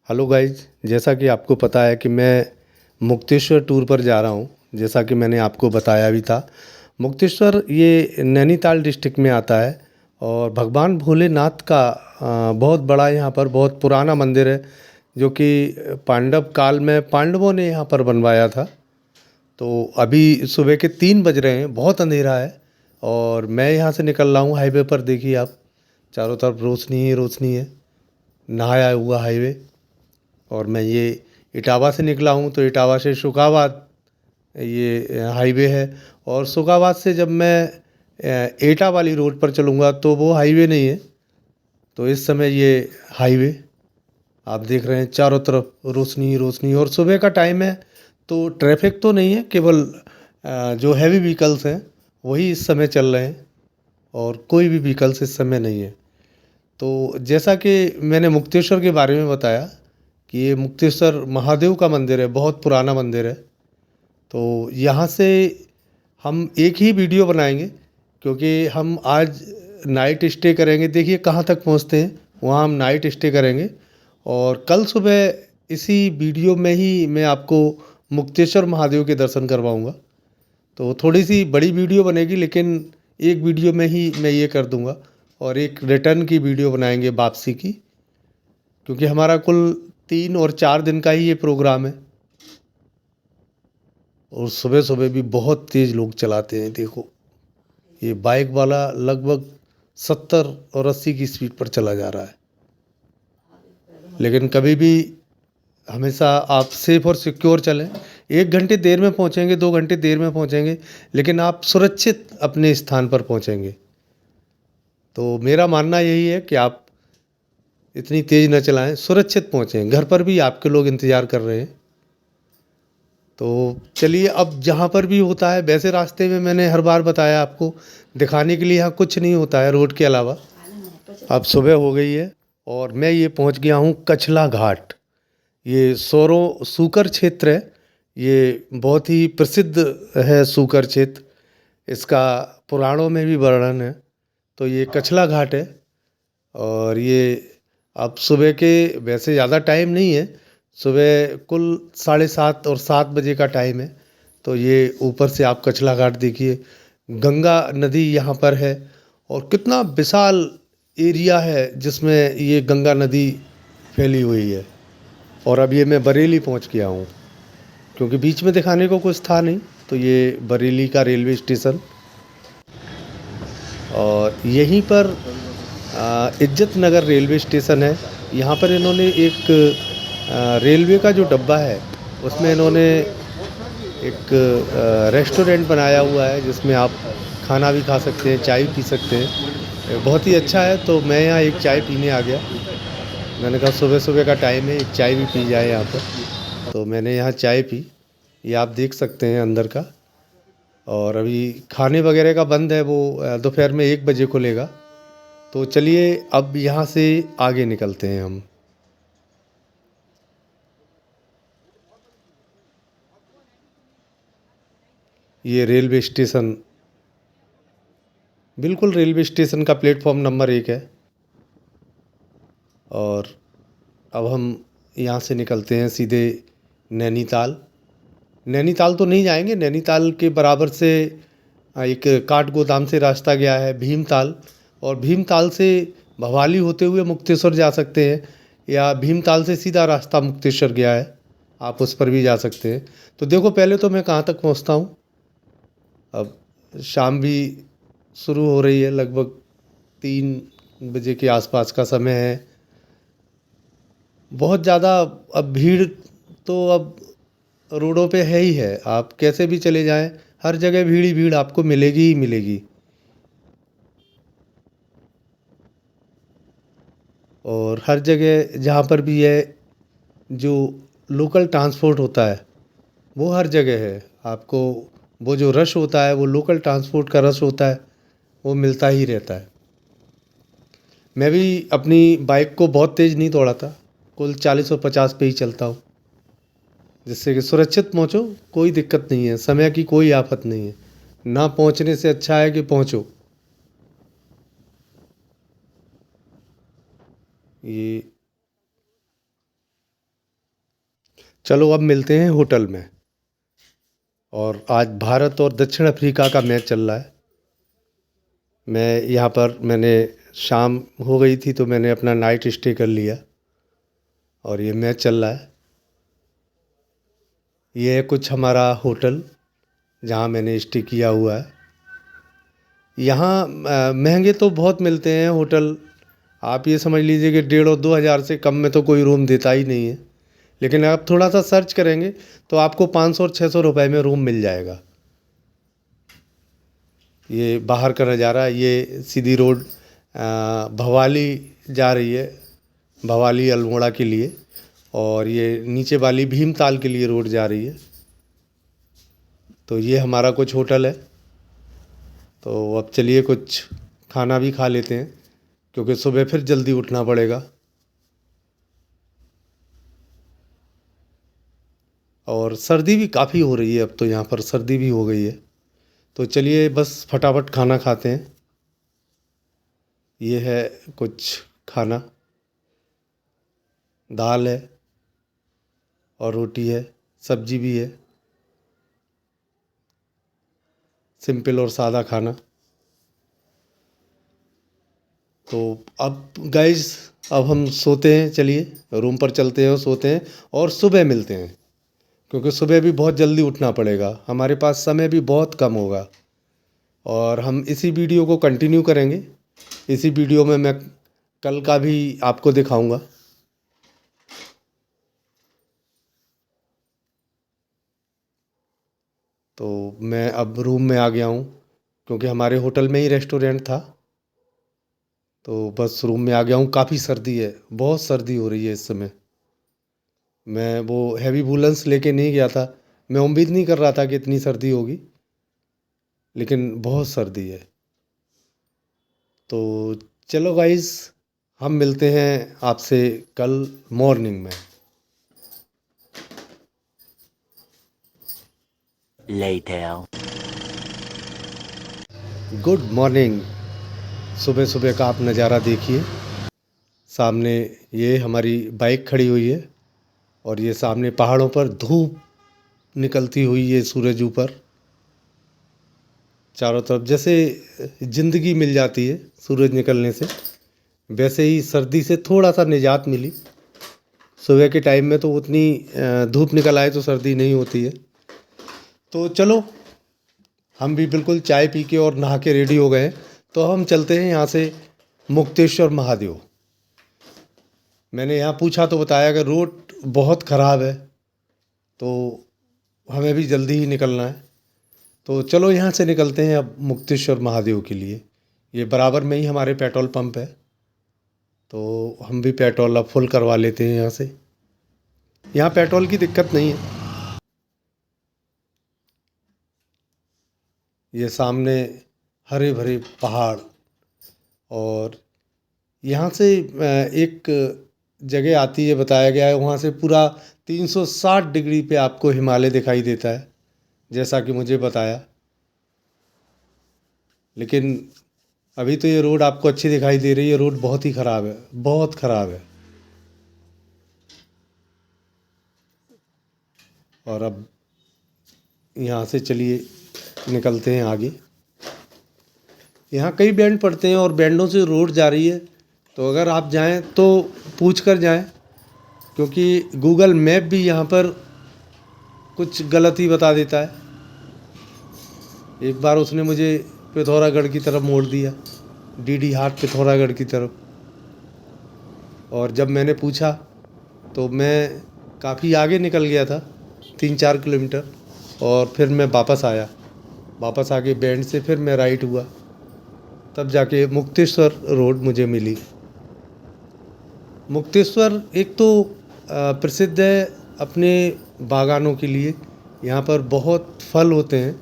Hello guys, जैसा कि आपको पता है कि मैं मुक्तेश्वर टूर पर जा रहा हूँ। जैसा कि मैंने आपको बताया भी था, मुक्तेश्वर ये नैनीताल डिस्ट्रिक्ट में आता है और भगवान भोलेनाथ का बहुत बड़ा यहाँ पर बहुत पुराना मंदिर है, जो कि पांडव काल में पांडवों ने यहाँ पर बनवाया था। तो अभी सुबह के 3 बज रहे हैं, बहुत अंधेरा है और मैं यहाँ से निकल रहा हूँ। हाईवे पर देखिए आप, चारों तरफ रोशनी ही रोशनी है, नहाया हुआ हाईवे। और मैं ये इटावा से निकला हूँ, तो इटावा से शुकाबाद ये हाईवे है। और शुकाबाद से जब मैं एटा वाली रोड पर चलूँगा तो वो हाईवे नहीं है। तो इस समय ये हाईवे आप देख रहे हैं, चारों तरफ रोशनी ही रोशनी। और सुबह का टाइम है तो ट्रैफिक तो नहीं है, केवल जो हैवी व्हीकल्स हैं वही इस समय चल रहे हैं और कोई भी व्हीकल्स इस समय नहीं है। तो जैसा कि मैंने मुक्तेश्वर के बारे में बताया कि ये मुक्तेश्वर महादेव का मंदिर है, बहुत पुराना मंदिर है। तो यहाँ से हम एक ही वीडियो बनाएंगे, क्योंकि हम आज नाइट स्टे करेंगे। देखिए कहाँ तक पहुँचते हैं, वहाँ हम नाइट स्टे करेंगे और कल सुबह इसी वीडियो में ही मैं आपको मुक्तेश्वर महादेव के दर्शन करवाऊँगा। तो थोड़ी सी बड़ी वीडियो बनेगी, लेकिन एक वीडियो में ही मैं ये कर दूँगा और एक रिटर्न की वीडियो बनाएंगे वापसी की, क्योंकि हमारा कुल 3 और 4 दिन का ही ये प्रोग्राम है। और सुबह सुबह भी बहुत तेज़ लोग चलाते हैं। देखो ये बाइक वाला लगभग 70 और 80 की स्पीड पर चला जा रहा है। लेकिन कभी भी हमेशा आप सेफ और सिक्योर चलें। 1 घंटे देर में पहुंचेंगे, 2 घंटे देर में पहुंचेंगे, लेकिन आप सुरक्षित अपने स्थान पर पहुंचेंगे। तो मेरा मानना यही है कि आप इतनी तेज़ न चलाएं, सुरक्षित पहुंचें। घर पर भी आपके लोग इंतज़ार कर रहे हैं। तो चलिए, अब जहाँ पर भी होता है, वैसे रास्ते में मैंने हर बार बताया आपको, दिखाने के लिए यहाँ कुछ नहीं होता है रोड के अलावा। अब सुबह हो गई है और मैं ये पहुँच गया हूँ कछला घाट। ये सोरो सूकर क्षेत्र है। ये बहुत ही प्रसिद्ध है सूकर क्षेत्र, इसका पुराणों में भी वर्णन है। तो ये कछला घाट है और ये अब सुबह के, वैसे ज़्यादा टाइम नहीं है, सुबह कुल 7:30 और 7 बजे का टाइम है। तो ये ऊपर से आप कछला घाट देखिए, गंगा नदी यहाँ पर है और कितना विशाल एरिया है जिसमें ये गंगा नदी फैली हुई है। और अब ये मैं बरेली पहुँच गया हूँ, क्योंकि बीच में दिखाने को कुछ था नहीं। तो ये बरेली का रेलवे स्टेशन, और यहीं पर इज्जत नगर रेलवे स्टेशन है। यहाँ पर इन्होंने एक रेलवे का जो डब्बा है उसमें इन्होंने एक रेस्टोरेंट बनाया हुआ है, जिसमें आप खाना भी खा सकते हैं, चाय पी सकते हैं। बहुत ही अच्छा है। तो मैं यहाँ एक चाय पीने आ गया। मैंने कहा सुबह सुबह का टाइम है, एक चाय भी पी जाए यहाँ पर। तो मैंने यहाँ चाय पी, ये आप देख सकते हैं अंदर का। और अभी खाने वगैरह का बंद है, वो दोपहर में 1 बजे खुलेगा। तो चलिए अब यहाँ से आगे निकलते हैं हम। ये रेलवे स्टेशन, बिल्कुल रेलवे स्टेशन का प्लेटफॉर्म नंबर 1 है। और अब हम यहाँ से निकलते हैं सीधे नैनीताल। नैनीताल तो नहीं जाएंगे, नैनीताल के बराबर से एक काठगोदाम से रास्ता गया है भीमताल, और भीमताल से भवाली होते हुए मुक्तेश्वर जा सकते हैं, या भीमताल से सीधा रास्ता मुक्तेश्वर गया है, आप उस पर भी जा सकते हैं। तो देखो पहले तो मैं कहाँ तक पहुँचता हूँ। अब शाम भी शुरू हो रही है, लगभग 3 बजे के आसपास का समय है। बहुत ज़्यादा अब भीड़ तो अब रोडों पे है ही है, आप कैसे भी चले जाएं, हर जगह भीड़ ही भीड़ आपको मिलेगी ही मिलेगी। और हर जगह जहाँ पर भी है, जो लोकल ट्रांसपोर्ट होता है वो हर जगह है आपको। वो जो रश होता है, वो लोकल ट्रांसपोर्ट का रश होता है, वो मिलता ही रहता है। मैं भी अपनी बाइक को बहुत तेज़ नहीं दौड़ाता, कुल 40 और 50 पे ही चलता हूँ, जिससे कि सुरक्षित पहुँचो। कोई दिक्कत नहीं है, समय की कोई आफत नहीं है। ना पहुँचने से अच्छा है कि पहुँचो। ये चलो अब मिलते हैं होटल में। और आज भारत और दक्षिण अफ्रीका का मैच चल रहा है। मैं यहाँ पर मैंने शाम हो गई थी तो मैंने अपना नाइट स्टे कर लिया और ये मैच चल रहा है। ये है कुछ हमारा होटल जहाँ मैंने स्टे किया हुआ है। यहाँ महंगे तो बहुत मिलते हैं होटल। आप ये समझ लीजिए कि 1,500 और 2,000 से कम में तो कोई रूम देता ही नहीं है। लेकिन आप थोड़ा सा सर्च करेंगे तो आपको 500 और 600 रुपए में रूम मिल जाएगा। ये बाहर का नज़ारा, ये सीधी रोड भवाली जा रही है, भवाली अल्मोड़ा के लिए। और ये नीचे वाली भीमताल के लिए रोड जा रही है। तो ये हमारा कुछ होटल है। तो अब चलिए कुछ खाना भी खा लेते हैं क्योंकि सुबह फिर जल्दी उठना पड़ेगा। और सर्दी भी काफ़ी हो रही है, अब तो यहाँ पर सर्दी भी हो गई है। तो चलिए बस फटाफट खाना खाते हैं। ये है कुछ खाना, दाल है और रोटी है, सब्जी भी है। सिंपल और सादा खाना। तो अब गाइस अब हम सोते हैं, चलिए रूम पर चलते हैं और सोते हैं और सुबह मिलते हैं क्योंकि सुबह भी बहुत जल्दी उठना पड़ेगा। हमारे पास समय भी बहुत कम होगा और हम इसी वीडियो को कंटिन्यू करेंगे। इसी वीडियो में मैं कल का भी आपको दिखाऊंगा। तो मैं अब रूम में आ गया हूँ क्योंकि हमारे होटल में ही रेस्टोरेंट था। तो बस रूम में आ गया हूँ। काफ़ी सर्दी है, बहुत सर्दी हो रही है इस समय। मैं वो हैवी वूलन्स लेके नहीं गया था। मैं उम्मीद नहीं कर रहा था कि इतनी सर्दी होगी, लेकिन बहुत सर्दी है। तो चलो गाइस, हम मिलते हैं आपसे कल मॉर्निंग में। Later. Good morning. सुबह सुबह का आप नज़ारा देखिए। सामने ये हमारी बाइक खड़ी हुई है और ये सामने पहाड़ों पर धूप निकलती हुई है, सूरज ऊपर चारों तरफ। जैसे ज़िंदगी मिल जाती है सूरज निकलने से, वैसे ही सर्दी से थोड़ा सा निजात मिली। सुबह के टाइम में तो उतनी धूप निकल आए तो सर्दी नहीं होती है। तो चलो हम भी बिल्कुल चाय पी के और नहा के रेडी हो गए हैं। तो हम चलते हैं यहाँ से मुक्तेश्वर महादेव। मैंने यहाँ पूछा तो बताया कि रोड बहुत ख़राब है, तो हमें भी जल्दी ही निकलना है। तो चलो यहाँ से निकलते हैं अब मुक्तेश्वर महादेव के लिए। ये बराबर में ही हमारे पेट्रोल पंप है, तो हम भी पेट्रोल अब फुल करवा लेते हैं यहाँ से। यहाँ पेट्रोल की दिक्कत नहीं है। ये सामने हरे भरे पहाड़ और यहाँ से एक जगह आती है, बताया गया है वहाँ से पूरा 360 डिग्री पे आपको हिमालय दिखाई देता है, जैसा कि मुझे बताया। लेकिन अभी तो ये रोड आपको अच्छी दिखाई दे रही है, रोड बहुत ही ख़राब है, बहुत ख़राब है। और अब यहाँ से चलिए निकलते हैं आगे। यहाँ कई बैंड पड़ते हैं और बैंडों से रोड जा रही है, तो अगर आप जाएं तो पूछ कर जाएं क्योंकि गूगल मैप भी यहाँ पर कुछ गलत ही बता देता है। एक बार उसने मुझे पिथौरागढ़ की तरफ मोड़ दिया, डीडी हाट पिथौरागढ़ की तरफ। और जब मैंने पूछा तो मैं काफ़ी आगे निकल गया था, 3-4 किलोमीटर। और फिर मैं वापस आया, वापस आके बैंड से फिर मैं राइट हुआ, तब जाके मुक्तेश्वर रोड मुझे मिली। मुक्तेश्वर एक तो प्रसिद्ध है अपने बागानों के लिए। यहाँ पर बहुत फल होते हैं,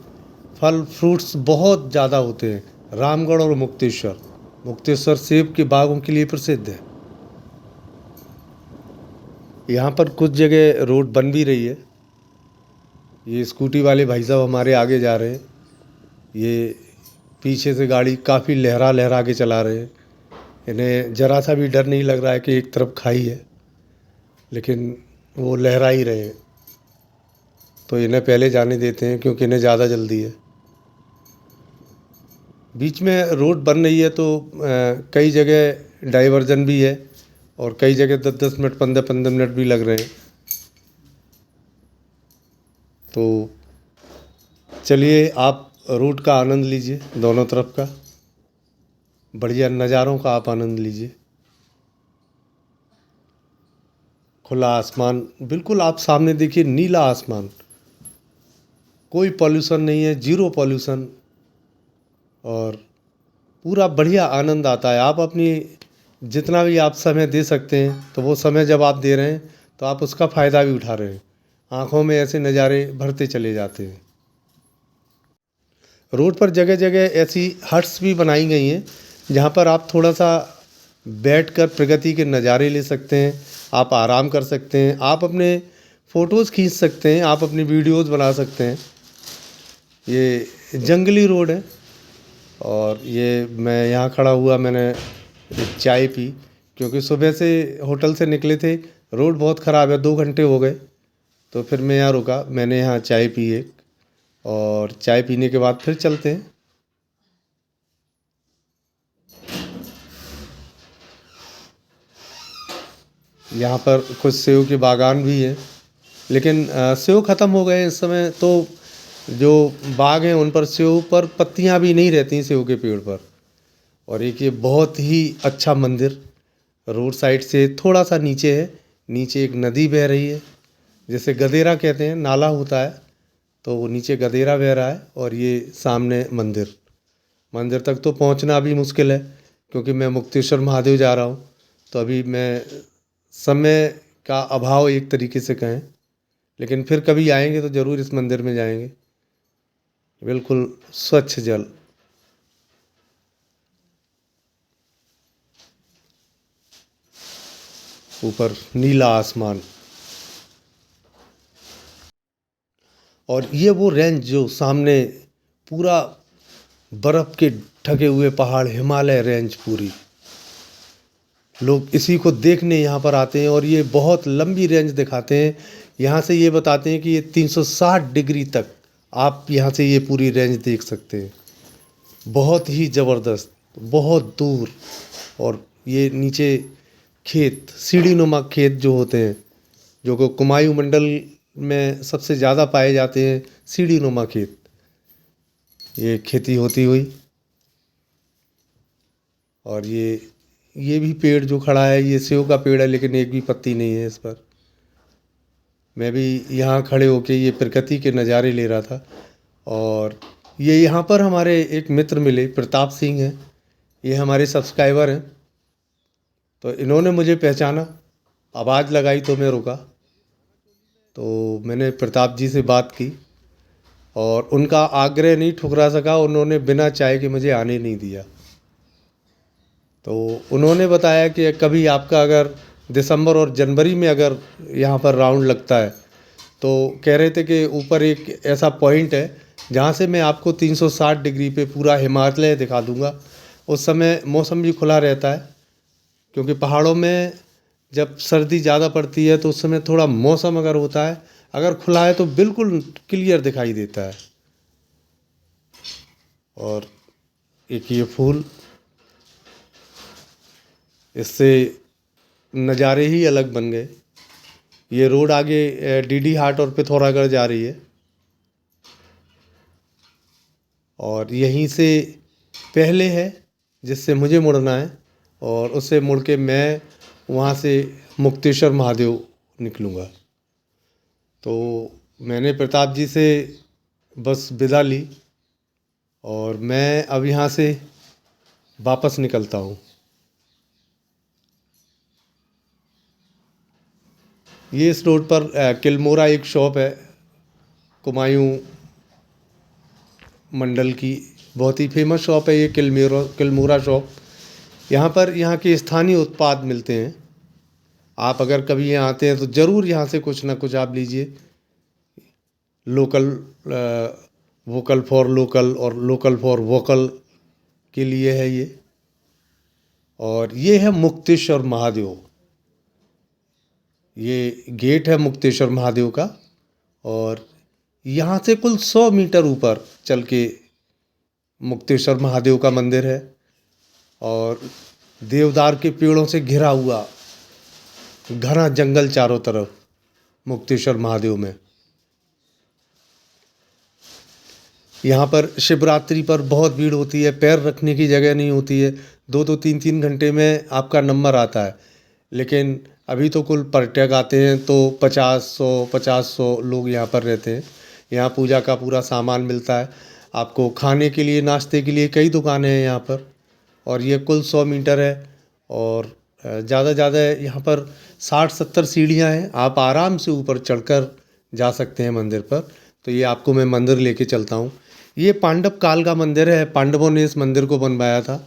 फल फ्रूट्स बहुत ज़्यादा होते हैं। रामगढ़ और मुक्तेश्वर, मुक्तेश्वर सेब के बागों के लिए प्रसिद्ध है। यहाँ पर कुछ जगह रोड बन भी रही है। ये स्कूटी वाले भाई साहब हमारे आगे जा रहे हैं, ये पीछे से गाड़ी काफ़ी लहरा लहरा के चला रहे हैं। इन्हें ज़रा सा भी डर नहीं लग रहा है कि एक तरफ खाई है, लेकिन वो लहरा ही रहे हैं। तो इन्हें पहले जाने देते हैं क्योंकि इन्हें ज़्यादा जल्दी है। बीच में रोड बन रही है तो कई जगह डाइवर्जन भी है और कई जगह 10-10 मिनट 15-15 मिनट भी लग रहे हैं। तो चलिए आप रोड का आनंद लीजिए, दोनों तरफ का बढ़िया नज़ारों का आप आनंद लीजिए। खुला आसमान, बिल्कुल आप सामने देखिए, नीला आसमान, कोई पॉल्यूशन नहीं है, जीरो पॉल्यूशन, और पूरा बढ़िया आनंद आता है। आप अपनी जितना भी आप समय दे सकते हैं तो वो समय जब आप दे रहे हैं तो आप उसका फ़ायदा भी उठा रहे हैं। आँखों में ऐसे नज़ारे भरते चले जाते हैं। रोड पर जगह जगह ऐसी हट्स भी बनाई गई हैं जहाँ पर आप थोड़ा सा बैठकर प्रकृति के नज़ारे ले सकते हैं, आप आराम कर सकते हैं, आप अपने फ़ोटोज़ खींच सकते हैं, आप अपनी वीडियोज़ बना सकते हैं। ये जंगली रोड है और ये मैं यहाँ खड़ा हुआ, मैंने एक चाय पी क्योंकि सुबह से होटल से निकले थे, रोड बहुत ख़राब है, 2 घंटे हो गए। तो फिर मैं यहाँ रुका, मैंने यहाँ चाय पी एक, और चाय पीने के बाद फिर चलते हैं। यहाँ पर कुछ सेव के बागान भी हैं, लेकिन सेव ख़त्म हो गए हैं इस समय। तो जो बाग हैं उन पर सेव पर पत्तियाँ भी नहीं रहती सेव के पेड़ पर। और एक ये बहुत ही अच्छा मंदिर रोड साइड से थोड़ा सा नीचे है, नीचे एक नदी बह रही है, जैसे गदेरा कहते हैं, नाला होता है, तो वो नीचे गदेरा बह रहा है। और ये सामने मंदिर, मंदिर तक तो पहुंचना अभी मुश्किल है क्योंकि मैं मुक्तेश्वर महादेव जा रहा हूं। तो अभी मैं समय का अभाव एक तरीके से कहें, लेकिन फिर कभी आएंगे तो ज़रूर इस मंदिर में जाएंगे। बिल्कुल स्वच्छ जल, ऊपर नीला आसमान, और ये वो रेंज जो सामने पूरा बर्फ़ के ढके हुए पहाड़, हिमालय रेंज पूरी, लोग इसी को देखने यहाँ पर आते हैं। और ये बहुत लंबी रेंज दिखाते हैं, यहाँ से ये बताते हैं कि ये 360 डिग्री तक आप यहाँ से ये पूरी रेंज देख सकते हैं। बहुत ही ज़बरदस्त, बहुत दूर। और ये नीचे खेत, सीढ़ी नुमा खेत जो होते हैं, जो कि कुमायूं मंडल में सबसे ज़्यादा पाए जाते हैं, सीढ़ी नुमा खेत, ये खेती होती हुई। और ये भी पेड़ जो खड़ा है, ये सेव का पेड़ है, लेकिन एक भी पत्ती नहीं है इस पर। मैं भी यहाँ खड़े होके ये प्रकृति के नज़ारे ले रहा था। और ये यहाँ पर हमारे एक मित्र मिले, प्रताप सिंह हैं, ये हमारे सब्सक्राइबर हैं। तो इन्होंने मुझे पहचाना, आवाज़ लगाई तो मैं रुका। तो मैंने प्रताप जी से बात की और उनका आग्रह नहीं ठुकरा सका, उन्होंने बिना चाय के मुझे आने नहीं दिया। तो उन्होंने बताया कि कभी आपका अगर दिसंबर और जनवरी में अगर यहाँ पर राउंड लगता है, तो कह रहे थे कि ऊपर एक ऐसा पॉइंट है जहाँ से मैं आपको 360 डिग्री पे पूरा हिमालय दिखा दूँगा। उस समय मौसम भी खुला रहता है क्योंकि पहाड़ों में जब सर्दी ज़्यादा पड़ती है तो उस समय थोड़ा मौसम अगर होता है, अगर खुला है तो बिल्कुल क्लियर दिखाई देता है। और एक ये फूल, इससे नज़ारे ही अलग बन गए। ये रोड आगे डीडी हाट और पिथौरागढ़ जा रही है, और यहीं से पहले है जिससे मुझे मुड़ना है, और उससे मुड़ के मैं वहाँ से मुक्तेश्वर महादेव निकलूँगा। तो मैंने प्रताप जी से बस विदा ली और मैं अब यहाँ से वापस निकलता हूँ। ये इस रोड पर किलमोरा एक शॉप है, कुमायूं मंडल की बहुत ही फेमस शॉप है ये, किलमोरा शॉप। यहाँ पर यहाँ के स्थानीय उत्पाद मिलते हैं। आप अगर कभी यहाँ आते हैं तो ज़रूर यहाँ से कुछ ना कुछ आप लीजिए। लोकल, वोकल फॉर लोकल और लोकल फॉर वोकल के लिए है ये। और ये है मुक्तेश्वर महादेव, ये गेट है मुक्तेश्वर महादेव का। और यहाँ से कुल 100 मीटर ऊपर चल के मुक्तेश्वर महादेव का मंदिर है और देवदार के पेड़ों से घिरा हुआ घना जंगल चारों तरफ मुक्तेश्वर महादेव में। यहाँ पर शिवरात्रि पर बहुत भीड़ होती है, पैर रखने की जगह नहीं होती है, 2-2 3-3 घंटे में आपका नंबर आता है। लेकिन अभी तो कुल पर्यटक आते हैं तो 50-100 लोग यहाँ पर रहते हैं। यहाँ पूजा का पूरा सामान मिलता है आपको, खाने के लिए, नाश्ते के लिए कई दुकानें हैं यहाँ पर। और ये कुल 100 मीटर है और ज़्यादा यहाँ पर 60-70 सीढ़ियाँ हैं, आप आराम से ऊपर चढ़कर जा सकते हैं मंदिर पर। तो ये आपको मैं मंदिर लेके चलता हूँ। ये पांडव काल का मंदिर है, पांडवों ने इस मंदिर को बनवाया था।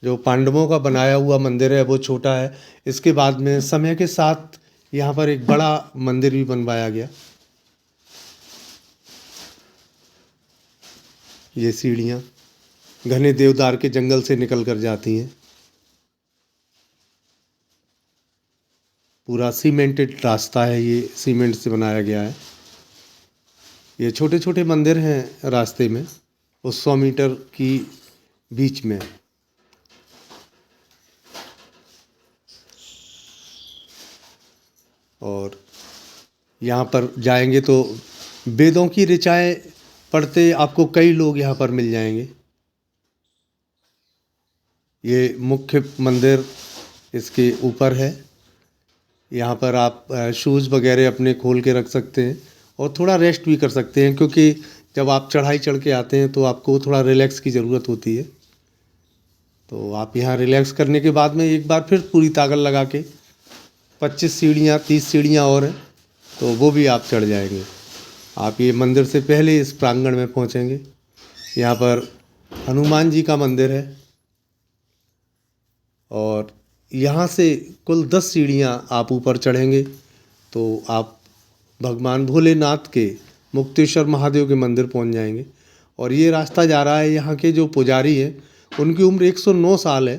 जो पांडवों का बनाया हुआ मंदिर है वो छोटा है, इसके बाद में समय के साथ यहाँ पर एक बड़ा मंदिर भी बनवाया गया। ये सीढ़ियाँ घने देवदार के जंगल से निकल कर जाती हैं। पूरा सीमेंटेड रास्ता है, ये सीमेंट से बनाया गया है। ये छोटे छोटे मंदिर हैं रास्ते में, उस 100 मीटर की बीच में। और यहाँ पर जाएंगे तो वेदों की ऋचाएँ पढ़ते आपको कई लोग यहाँ पर मिल जाएंगे। ये मुख्य मंदिर इसके ऊपर है। यहाँ पर आप शूज़ वगैरह अपने खोल के रख सकते हैं और थोड़ा रेस्ट भी कर सकते हैं, क्योंकि जब आप चढ़ाई चढ़ के आते हैं तो आपको थोड़ा रिलैक्स की ज़रूरत होती है। तो आप यहाँ रिलैक्स करने के बाद में एक बार फिर पूरी ताकत लगा के 25 सीढ़ियाँ 30 सीढ़ियाँ और हैं तो वो भी आप चढ़ जाएंगे। आप ये मंदिर से पहले इस प्रांगण में पहुँचेंगे। यहाँ पर हनुमान जी का मंदिर है और यहाँ से कुल 10 सीढ़ियाँ आप ऊपर चढ़ेंगे तो आप भगवान भोलेनाथ के मुक्तेश्वर महादेव के मंदिर पहुँच जाएंगे। और ये रास्ता जा रहा है, यहाँ के जो पुजारी हैं उनकी उम्र 109 साल है।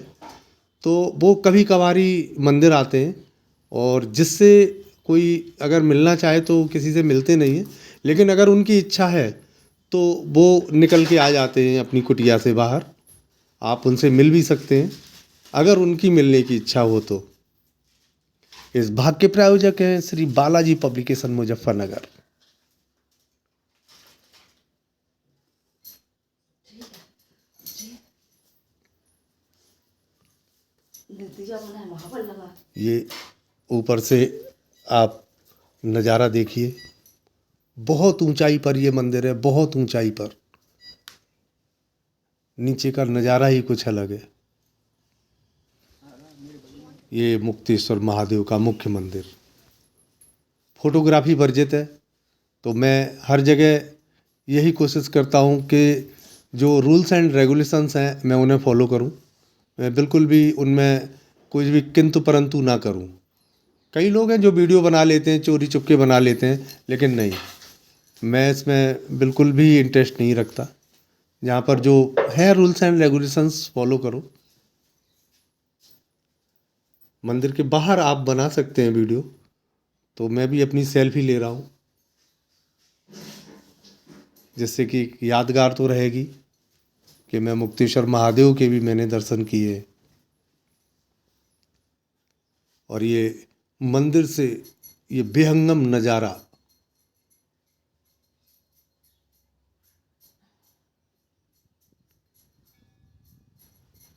तो वो कभी कभारी मंदिर आते हैं और जिससे कोई अगर मिलना चाहे तो किसी से मिलते नहीं हैं, लेकिन अगर उनकी इच्छा है तो वो निकल के आ जाते हैं अपनी कुटिया से बाहर। आप उनसे मिल भी सकते हैं अगर उनकी मिलने की इच्छा हो तो। इस भाग के प्रायोजक हैं श्री बालाजी पब्लिकेशन मुजफ्फरनगर। ये ऊपर से आप नज़ारा देखिए, बहुत ऊंचाई पर ये मंदिर है, बहुत ऊंचाई पर। नीचे का नज़ारा ही कुछ अलग है। ये मुक्तेश्वर महादेव का मुख्य मंदिर। फोटोग्राफी वर्जित है तो मैं हर जगह यही कोशिश करता हूँ कि जो रूल्स एंड रेगुलेशंस हैं मैं उन्हें फॉलो करूँ। मैं बिल्कुल भी उनमें कुछ भी किंतु परंतु ना करूँ। कई लोग हैं जो वीडियो बना लेते हैं, चोरी चुपके बना लेते हैं, लेकिन नहीं, मैं इसमें बिल्कुल भी इंटरेस्ट नहीं रखता। जहाँ पर जो है रूल्स एंड रेगुलेशंस फॉलो करो। मंदिर के बाहर आप बना सकते हैं वीडियो, तो मैं भी अपनी सेल्फी ले रहा हूँ जिससे कि यादगार तो रहेगी कि मैं मुक्तेश्वर महादेव के भी मैंने दर्शन किए। और ये मंदिर से ये बेहंगम नज़ारा,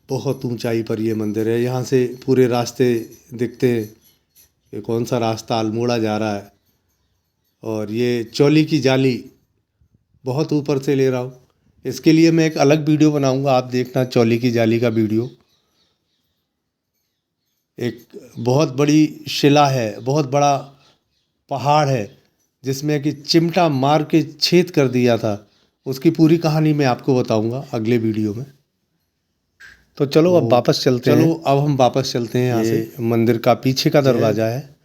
बहुत ऊंचाई पर ये मंदिर है। यहाँ से पूरे रास्ते दिखते हैं कि कौन सा रास्ता अल्मोड़ा जा रहा है। और ये चौली की जाली बहुत ऊपर से ले रहा हूँ, इसके लिए मैं एक अलग वीडियो बनाऊंगा, आप देखना चौली की जाली का वीडियो। एक बहुत बड़ी शिला है, बहुत बड़ा पहाड़ है जिसमें कि चिमटा मार के छेद कर दिया था। उसकी पूरी कहानी मैं आपको बताऊंगा अगले वीडियो में। तो चलो अब वापस चलते हैं। अब हम वापस चलते हैं यहाँ से। मंदिर का पीछे का दरवाज़ा है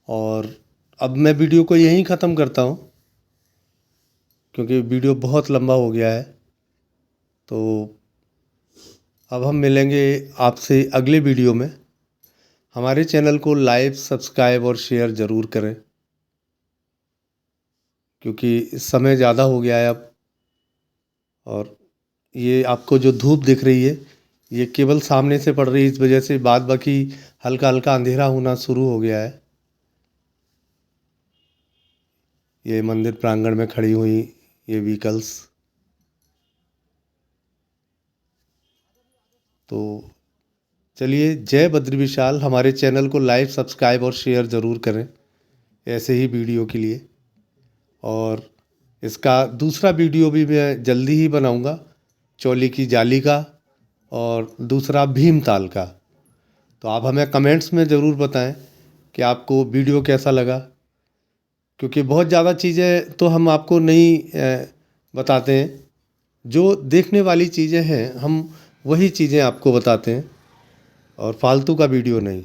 और अब मैं वीडियो को यहीं ख़त्म करता हूँ क्योंकि वीडियो बहुत लंबा हो गया है। तो अब हम मिलेंगे आपसे अगले वीडियो में। हमारे चैनल को लाइक, सब्सक्राइब और शेयर ज़रूर करें। क्योंकि समय ज़्यादा हो गया है अब। और ये आपको जो धूप दिख रही है ये केवल सामने से पड़ रही है, इस वजह से बाद बाकी हल्का हल्का अंधेरा होना शुरू हो गया है। ये मंदिर प्रांगण में खड़ी हुई ये व्हीकल्स। तो चलिए, जय बद्री विशाल। हमारे चैनल को लाइक, सब्सक्राइब और शेयर ज़रूर करें ऐसे ही वीडियो के लिए। और इसका दूसरा वीडियो भी मैं जल्दी ही बनाऊंगा, चौली की जाली का और दूसरा भीमताल का। तो आप हमें कमेंट्स में ज़रूर बताएं कि आपको वीडियो कैसा लगा, क्योंकि बहुत ज़्यादा चीज़ें तो हम आपको नहीं बताते हैं। जो देखने वाली चीज़ें हैं हम वही चीज़ें आपको बताते हैं, और फालतू का वीडियो नहीं।